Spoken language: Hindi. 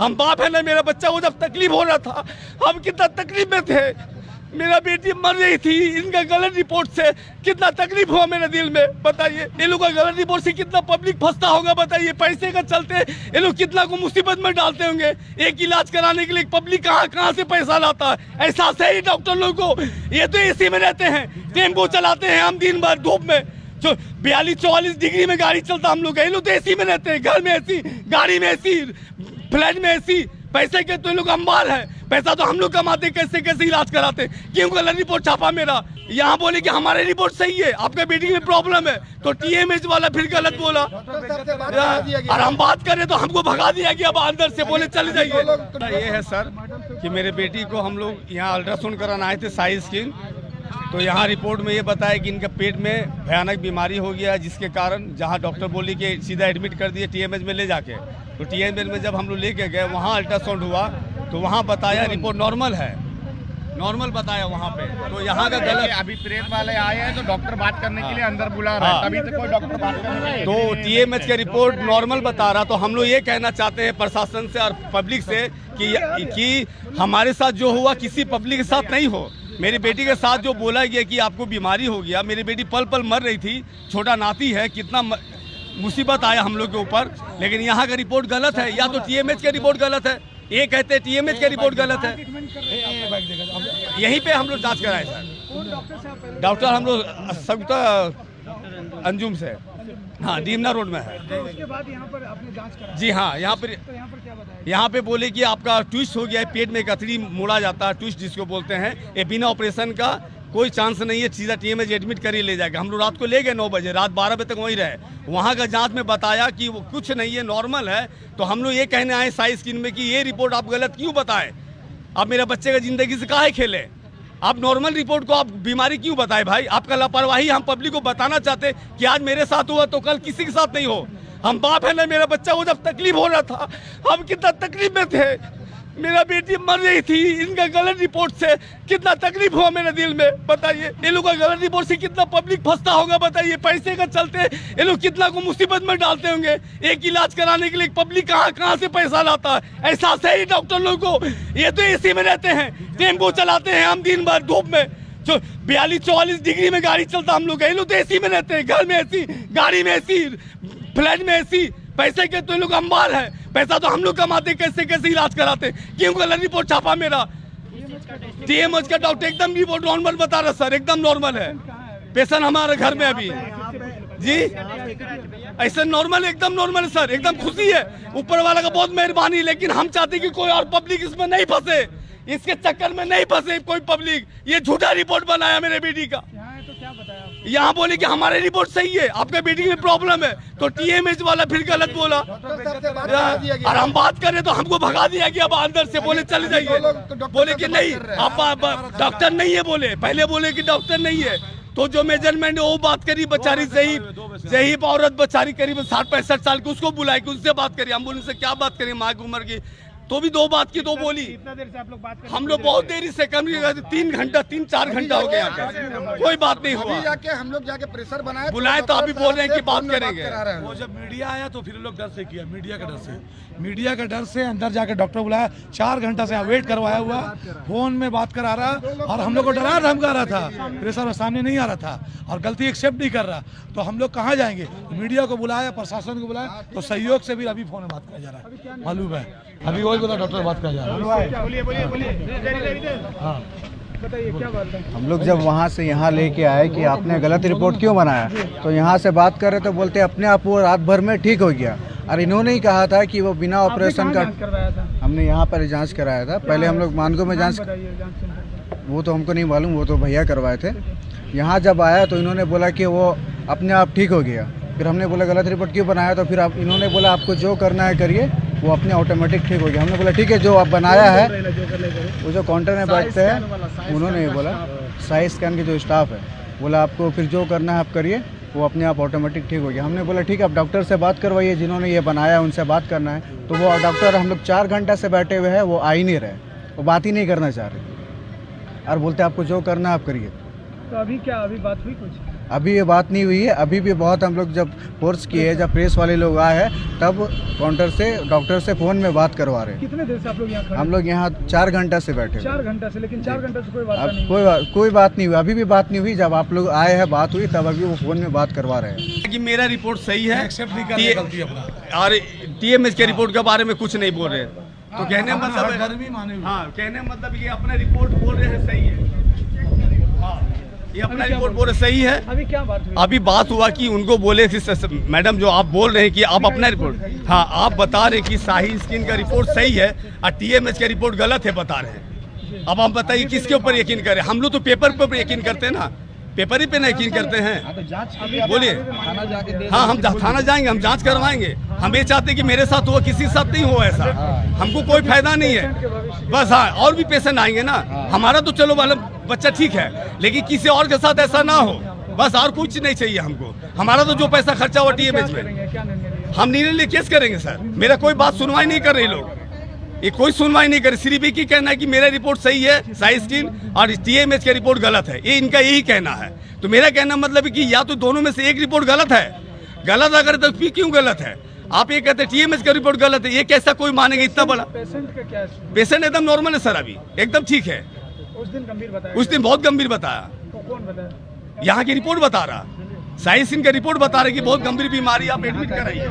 हम बाप है ना, मेरा बच्चा को जब तकलीफ हो रहा था हम कितना तकलीफ में थे। मेरा बेटी मर रही थी, इनका गलत रिपोर्ट से कितना तकलीफ हुआ मेरे दिल में। बताइए ये लोग का गलत रिपोर्ट से कितना पब्लिक फंसता होगा। बताइए पैसे का चलते ये लोग कितना को मुसीबत में डालते होंगे। एक इलाज कराने के लिए पब्लिक कहाँ से पैसा लाता है। ऐसा सही डॉक्टर लोग को, ये तो एसी में रहते हैं, टेम्पो चलाते हैं हम दिन भर धूप में, जो 42-44 डिग्री में गाड़ी चलता हम लोग। ये लोग तो एसी में रहते हैं, घर में एसी, गाड़ी में एसी, फ्लैट में एसी। पैसे के तो ये लोग अंबार है, पैसा तो हम लोग कमाते, कैसे कैसे इलाज कराते। क्यों गलत रिपोर्ट छापा मेरा? यहाँ बोले कि हमारे रिपोर्ट सही है, आपके बेटी में प्रॉब्लम है, तो टीएमएच वाला फिर गलत बोला। और हम बात करें तो हमको भगा दिया गया, अब अंदर से बोले चले जाइए। ये है सर कि मेरे बेटी को हम लोग यहाँ अल्ट्रासाउंड कराना आए थे, साई स्किन। तो यहाँ रिपोर्ट में ये बताया कि इनका पेट में भयानक बीमारी हो गया, जिसके कारण जहाँ डॉक्टर बोली कि सीधा एडमिट कर दिए टीएमएच में ले जाके। तो टीएमएच में जब हम लोग लेके गए, वहाँ अल्ट्रासाउंड हुआ तो वहाँ बताया रिपोर्ट नॉर्मल है, नॉर्मल बताया वहाँ पे। तो यहाँ का गलत, अभी प्रेस वाले आए हैं तो डॉक्टर बात करने के लिए अंदर बुला रहा है, तभी तो कोई डॉक्टर बात करने नहीं। तो टीएमएच का रिपोर्ट नॉर्मल बता रहा। तो हम लोग ये कहना चाहते हैं प्रशासन से और पब्लिक से कि हमारे साथ जो हुआ किसी पब्लिक के साथ नहीं हो। मेरी बेटी के साथ जो बोला गया कि आपको बीमारी हो गया, मेरी बेटी पल पल मर रही थी, छोटा नाती है, कितना मुसीबत आया हम लोग के ऊपर। लेकिन यहाँ का रिपोर्ट गलत है, या तो टीएमएच का रिपोर्ट गलत है, ये कहते हैं टीएमएच का रिपोर्ट गलत है। यहीं पे हम लोग जांच कराए सर। डॉक्टर हम लोग संयुक्त अंजुम से, हाँ, डीमना रोड में है। उसके बाद यहाँ पर आपने जांच कराई? जी हाँ, यहाँ पर तो यहाँ पर क्या बताया? यहाँ पे बोले कि आपका ट्विस्ट हो गया है, पेट में गठरी मोड़ा जाता है, ट्विस्ट जिसको बोलते हैं। ये बिना ऑपरेशन का कोई चांस नहीं है, सीधा टीएमएच एडमिट कर ही ले जाएगा। हम लोग रात को ले गए 9 बजे, रात 12 बजे तक वहीं रहे। वहाँ का जांच में बताया कि वो कुछ नहीं है, नॉर्मल है। तो हम लोग ये कहने आए साई स्किन में कि ये रिपोर्ट आप गलत क्यों बताएं? आप मेरा बच्चे का जिंदगी से काहे खेले? आप नॉर्मल रिपोर्ट को आप बीमारी क्यों बताएं भाई? आपका लापरवाही हम पब्लिक को बताना चाहते कि आज मेरे साथ हुआ तो कल किसी के साथ नहीं हो। हम बाप है ना, मेरा बच्चा को जब तकलीफ हो रहा था हम कितना तकलीफ में थे। मेरा बेटी मर रही थी, इनका गलत रिपोर्ट से कितना तकलीफ हुआ मेरे दिल में। बताइए ये लोग का गलत रिपोर्ट से कितना पब्लिक फंसता होगा। बताइए पैसे का चलते ये लोग कितना को मुसीबत में डालते होंगे। एक इलाज कराने के लिए पब्लिक कहाँ से पैसा लाता है। ऐसा सही डॉक्टर लोग को, ये तो एसी में रहते हैं, टेम्पो चलाते हैं हम दिन भर धूप में, जो 42-44 डिग्री में गाड़ी चलता हम लोग। ये लोग तो एसी में रहते हैं, घर में एसी, गाड़ी में एसी, फ्लैट में एसी। पैसे के तो ये लोग अंबार है, पैसा तो हम लोग कमाते, कैसे कैसे इलाज कराते। क्यों गलत रिपोर्ट छापा मेरा? टीएमएच का डॉक्टर एकदम रिपोर्ट नॉर्मल बता रहा सर, एकदम नॉर्मल है। पेशेंट हमारे घर में अभी जी ऐसे नॉर्मल, एकदम नॉर्मल है सर, एकदम खुशी है। ऊपर वाला का बहुत मेहरबानी। लेकिन हम चाहते कि कोई और पब्लिक इसमें नहीं फंसे, इसके चक्कर में नहीं फंसे कोई पब्लिक। ये झूठा रिपोर्ट बनाया मेरे बेटी का। तो क्या बताया? यहाँ बोले कि हमारे रिपोर्ट सही है, आपके बेटी में प्रॉब्लम है, तो टीएमएच वाला फिर गलत बोला। और हम बात करें तो हमको भगा दिया गया, अब अंदर से बोले चले जाइए। बोले कि नहीं आप डॉक्टर नहीं है, बोले पहले बोले कि डॉक्टर नहीं है। तो जो मेजरमेंट वो बात करी बेचारी, सही औरत बेचारी करीब 60-65 साल की, उसको बुलाए कि उनसे बात करी। हम बोले से क्या बात करी, माँ की उम्र की, तो भी 2 बात की तो बोली। इतना देर से आप लोग बात कर? हम लोग बहुत देरी से, कम 3-4 घंटा हो गया, कोई बात नहीं हुआ। हम लोग जाके प्रेशर बनाए, बुलाए तो अभी बोल रहे हैं कि बात करेंगे। वो जब मीडिया आया तो फिर लोग डर से किया, मीडिया के डर से अंदर जाके डॉक्टर बुलाया। 4 घंटा से वेट करवाया हुआ, फोन में बात करा रहा, और हम लोग को डरा धमका रहा था, प्रेशर सामने नहीं आ रहा था और गलती एक्सेप्ट नहीं कर रहा। तो हम लोग कहाँ जाएंगे? मीडिया को बुलाया, प्रशासन को बुलाया, तो सहयोग से भी अभी फोन में बात किया जा रहा है, मालूम है। अभी वही बोला डॉक्टर बात किया जा रहा है। बोलिए। हाँ बताइए क्या बात है? हम लोग जब वहाँ से यहाँ लेके आए कि आपने गलत रिपोर्ट क्यों बनाया, तो यहाँ से बात कर रहे तो बोलते अपने आप वो रात भर में ठीक हो गया। और इन्होंने ही कहा था कि वो बिना ऑपरेशन का। करवाया था? हमने यहाँ पर जांच कराया था, पहले हम लोग मानगो में जांच, वो तो हमको नहीं मालूम, वो तो भैया करवाए थे। यहाँ जब आया तो इन्होंने बोला कि वो अपने आप ठीक हो गया। फिर हमने बोला गलत रिपोर्ट क्यों बनाया, तो फिर इन्होंने बोला आपको जो करना है करिए, वो अपने ऑटोमेटिक ठीक हो गया। हमने बोला ठीक है, जो आप बनाया है, वो जो काउंटर में बैठते हैं उन्होंने बोला, साई स्कैन के जो स्टाफ है, बोला आपको फिर जो करना है आप करिए, वो अपने आप ऑटोमेटिक ठीक हो गया। हमने बोला ठीक है, आप डॉक्टर से बात करवाइए, जिन्होंने ये बनाया उनसे बात करना है। तो वो डॉक्टर हम लोग 4 घंटा से बैठे हुए हैं, वो आ ही नहीं रहे, वो बात ही नहीं करना चाह रहे और बोलते आपको जो करना है आप करिए। तो अभी क्या, अभी बात हुई कुछ? अभी ये बात नहीं हुई है। अभी भी बहुत हम लोग जब फोर्स किए, जब प्रेस वाले लोग आए हैं, तब काउंटर से डॉक्टर से फ़ोन में बात करवा रहे हैं। कितने देर से आप लोग यहाँ खड़े? हम लोग यहाँ 4 घंटा से बैठे हुए। 4 घंटा से, लेकिन 4 घंटा से कोई बात अब नहीं। कोई बात नहीं हुई, अभी भी बात नहीं हुई। जब आप लोग आए हैं, बात हुई, तब अभी वो फ़ोन में बात करवा रहे हैं कि मेरा रिपोर्ट सही है एक्सेप्ट नहीं कर रहे गलती अपना। और टीएमएच के रिपोर्ट के बारे में कुछ नहीं बोल रहे। तो कहने अपना मतलब हरदर्मी माने हुए। हाँ, कहने मतलब ये अपना रिपोर्ट बोल रहे हैं सही है। हाँ, ये अपना रिपोर्ट बोल रहे सही है। अभी क्या बात हुई? अभी बात हुआ कि उनको बोले कि मैडम जो आप बोल रहे हैं कि आप अपना रिपोर्ट, हाँ आप बता रहे कि शाही स्किन का रिपोर्ट सही है और टीएमएच का रिपोर्ट गलत है बता रहे हैं। अब हम बताइए किसके ऊपर यकीन करें? हम लोग तो पेपर पे यकीन करते हैं ना, पेपर ही पे ना यकीन करते हैं। बोलिए। हाँ, हम थाना जाएंगे, हम जांच करवाएंगे। हम ये चाहते हैं कि मेरे साथ हुआ, किसी के साथ नहीं हुआ ऐसा। हमको कोई फायदा नहीं है। बस हाँ, और भी पेशेंट आएंगे ना। हमारा तो चलो मतलब बच्चा ठीक है, लेकिन किसी और के साथ ऐसा ना हो। बस और कुछ नहीं चाहिए हमको। हमारा तो जो पैसा खर्चा हुआ टीएमएच में, क्या निर्णय? हम निर्णय लिए केस करेंगे सर। मेरा कोई बात सुनवाई नहीं कर रहे लोग, ये कोई सुनवाई नहीं करे। सिर्फ एक ही कहना है कि मेरा रिपोर्ट सही है, शाही स्किन, और टीएमएच का रिपोर्ट गलत है। ये इनका यही कहना है। तो मेरा कहना मतलब है कि या तो दोनों में से एक रिपोर्ट गलत है। गलत अगर तो फिर क्यों गलत है? आप ये कहते हैं टीएमएच का रिपोर्ट गलत है, ये कैसा कोई मानेगा इतना बड़ा? पेशेंट का क्या? पेशेंट एकदम नॉर्मल है सर, अभी एकदम ठीक है। उस दिन गंभीर बताया? उस दिन बहुत गंभीर बताया। तो कौन बताया? यहाँ की रिपोर्ट बता रहा, शाही स्किन का रिपोर्ट बता रहा कि बहुत गंभीर बीमारी, आप एडमिट कराइए।